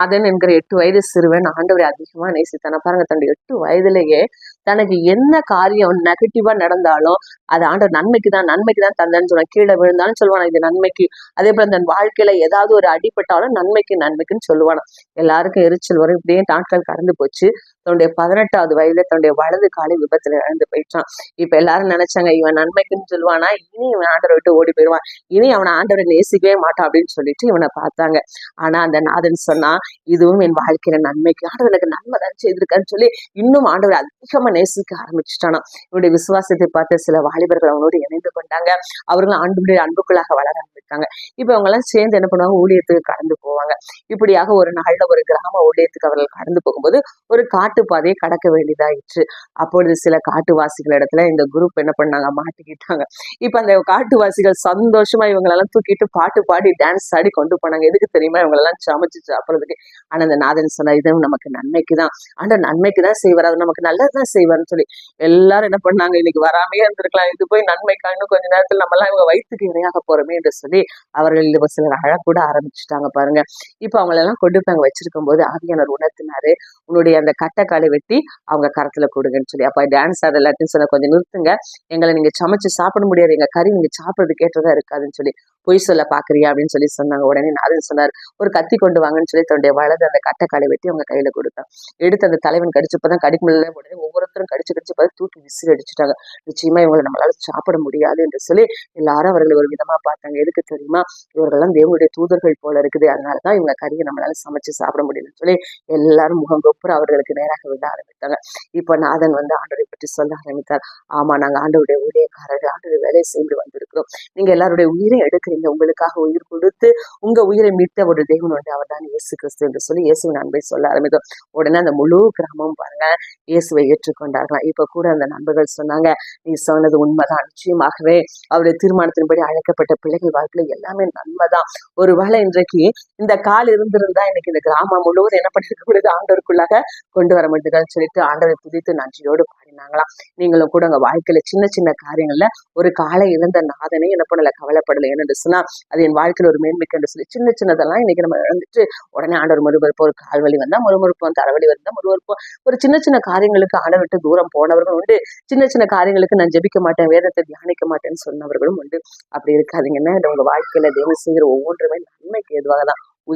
அதன் என்கிற 8 வயது சிறுவன் ஆண்டவரை அதிகமா நேசித்தான பாருங்க. தன்னுடைய 8 வயதிலேயே தனக்கு என்ன காரியம் நெகட்டிவா நடந்தாலும் அது ஆண்டவர் நன்மைக்கு தான் தந்தேன்னு சொல்லுவான். கீழே விழுந்தாலும் சொல்லுவானா இது நன்மைக்கு. அதே போல தன் வாழ்க்கையில ஏதாவது ஒரு அடிப்பட்டாலும் நன்மைக்குன்னு சொல்லுவானா. எல்லாருக்கும் எரிச்சல் வரும். இப்படியே நாட்கள் கடந்து போச்சு. தன்னுடைய 18வது வயதுல தன்னுடைய வலது காலை விபத்துல இழந்து போயிட்டான். இப்ப எல்லாரும் நினைச்சாங்க இவன் நன்மைக்குன்னு சொல்லுவானா, இனி இவன் ஆண்டவரை விட்டு ஓடி போயிடுவான், இனி அவனை ஆண்டவரை நேசிக்கவே மாட்டான் அப்படின்னு சொல்லிட்டு இவனை பார்த்தாங்க. ஆனா அந்த நாதன் சொன்னா இதுவும் என் வாழ்க்கையில நன்மைக்கு, ஆண்டவர் எனக்கு நன்மை தான் செய்திருக்கான்னு சொல்லி இன்னும் ஆண்டவரை அதிகமா நேசிக்க ஆரம்பிச்சுட்டானா. இவனுடைய விசுவாசத்தை பார்த்து சில வாலிபர்கள் அவனோடு இணைந்து கொண்டாங்க. அவர்களும் ஆண்டவருடைய அன்புக்குள்ளாக வளர ஆரம்பித்தாங்க. இப்ப அவங்க எல்லாம் சேர்ந்து என்ன பண்ணுவாங்க, ஊழியத்துக்கு கடந்து போவாங்க. இப்படியாக ஒரு நாள்ல ஒரு கிராம ஊழியத்துக்கு அவர்கள் கடந்து போகும்போது ஒரு காட்டு பாதையை கடக்க வேண்டியதாயிற்று. அப்பொழுது சில காட்டுவாசிகள் இடத்துல இந்த குரூப் என்ன பண்ணாங்க, மாட்டிக்கிட்டாங்க. இப்ப அந்த காட்டுவாசிகள் சந்தோஷமா இவங்களெல்லாம் தூக்கிட்டு பாட்டு பாடி டான்ஸ் ஆடி கொண்டு போனாங்க. எதுக்கு தெரியுமா, இவங்களெல்லாம் சமைச்சு சாப்பிடுறதுக்கு. ஆனா அந்த நாதன் சொன்னா இதுவும் நமக்கு நன்மைக்குதான், ஆண்டவர் நன்மைக்குதான் செய்வார், அவர் நமக்கு நல்லதுதான் செய்வார்னு சொல்லி எல்லாரும் என்ன பண்ணாங்க, இன்னைக்கு வராமையே இருந்திருக்கலாம், இது போய் நன்மைக்கான்னு கொஞ்ச நேரத்தில் நம்ம எல்லாம் இவங்க வயிற்றுக்கு இரையாக போறோமே என்று சொல்லி அவர்கள் சிலர் அழக்கூட ஆரம்பிச்சுட்டாங்க பாருங்க. இப்ப அவங்களெல்லாம் கொண்டு போய் அங்க வச்சிருக்கும் போது ஆவியானவர் உணர்த்தினாரு, உன்னுடைய அந்த கட்டைக்காலை வெட்டி அவங்க கரத்துல கொடுங்கன்னு சொல்லி. அப்ப டான்ஸ் ஆட எல்லாத்தையும் சொன்ன கொஞ்சம் நிறுத்துங்க, எங்களை நீங்க சமைச்சு சாப்பிட முடியாது, எங்க கறி நீங்க சாப்பிடுறது கேட்டதா இருக்காதுன்னு சொல்லி. பொய் சொல்ல பாக்குறியா அப்படின்னு சொல்லி சொன்னாங்க. உடனே நாதன் சொன்னார், ஒரு கத்தி கொண்டு வாங்கன்னு சொல்லி தன்னுடைய வலது அந்த கட்டைக்காலை வெட்டி அவங்க கையில கொடுத்தான். எடுத்து அந்த தலைவன் கடிச்சப்பதான் கடிக்க முடியல. உடனே ஒவ்வொருத்தரும் கடிச்சு பார்த்து தூக்கி விசிறி அடிச்சுட்டாங்க. நிச்சயமா இவங்களை நம்மளால சாப்பிட முடியாது என்று சொல்லி எல்லாரும் அவர்களை ஒரு விதமா பார்த்தாங்க. எதுக்கு தெரியுமா, இவர்கள்லாம் தேவனுடைய தூதர்கள் போல இருக்குது, அதனாலதான் இவங்க கறியை நம்மளால சமைச்சு சாப்பிட முடியலன்னு சொல்லி எல்லாரும் முகம் கொப்புற அவர்களுக்கு நேராக விட ஆரம்பித்தாங்க. இப்ப நாதன் ஆண்டவரை பற்றி சொல்ல ஆரம்பித்தார். ஆமா, நாங்க ஆண்டவருடைய ஊழியக்காரர்கள், ஆண்டவருடைய வேலை செய்து வந்திருக்கிறோம். நீங்க எல்லாருடைய உயிரை எடுக்கிறீங்க, உங்களுக்காக உயிர் கொடுத்து உங்க உயிரை மீட்ட ஒரு தேவன் அவர் தான் இயேசு கிறிஸ்து என்று சொல்லி இயேசுவின் அன்பை சொல்ல ஆரம்பித்தோம். உடனே அந்த முழு கிராமம் பாருங்க இயேசுவை ஏற்றுக்கொண்டார்களாம். இப்ப கூட அந்த நண்பர்கள் சொன்னாங்க, நீ சொன்னது உண்மைதான், நிச்சயமாகவே அவருடைய தீர்மானத்தின்படி அழைக்கப்பட்ட பிள்ளைகள் வாழ்க்கையில எல்லாமே நன்மைதான். ஒருவேளை இன்றைக்கு இந்த கால் இருந்திருந்தா இன்னைக்கு இந்த கிராமம் முழுவதும் என்ன பண்ணிருக்க கூடாது, ஆண்டவருக்குள்ளாக கொண்டு வர முடியுதுன்னு சொல்லிட்டு ஆண்டவரை துதித்து நன்றியோடு பாடினாங்களாம். நீங்களும் கூட உங்க வாழ்க்கையில சின்ன சின்ன காரியங்கள்ல ஒரு காலை இழந்த நாதனே என்ன பண்ணல, கவலைப்படலை. ஏன்னு சொன்னா அது என் வாழ்க்கையில ஒரு மேன்மைக்கு சொல்லி சின்ன சின்னதெல்லாம் இன்னைக்கு நம்ம இழந்துட்டு உடனே ஆண்டவர் முறுமுறுப்பு, ஒரு கால்வலி வந்தா முறுமுறுப்போம், தலைவலி வந்தா முறுமுறுப்போம். ஒரு சின்ன சின்ன காரியங்களுக்கு ஆண்டவர் விட்டு தூரம் போனவர்கள் உண்டு. சின்ன சின்ன காரியங்களுக்கு நான் ஜெபிக்க மாட்டேன், வேதத்தை தியானிக்க மாட்டேன்னு சொன்னவர்களும் உண்டு. அப்படி இருக்காதீங்கன்னா உங்க வாழ்க்கையில தேவன் செய்கிற ஒவ்வொன்றுமே நன்மைக்கு ஏதுவாக தான்.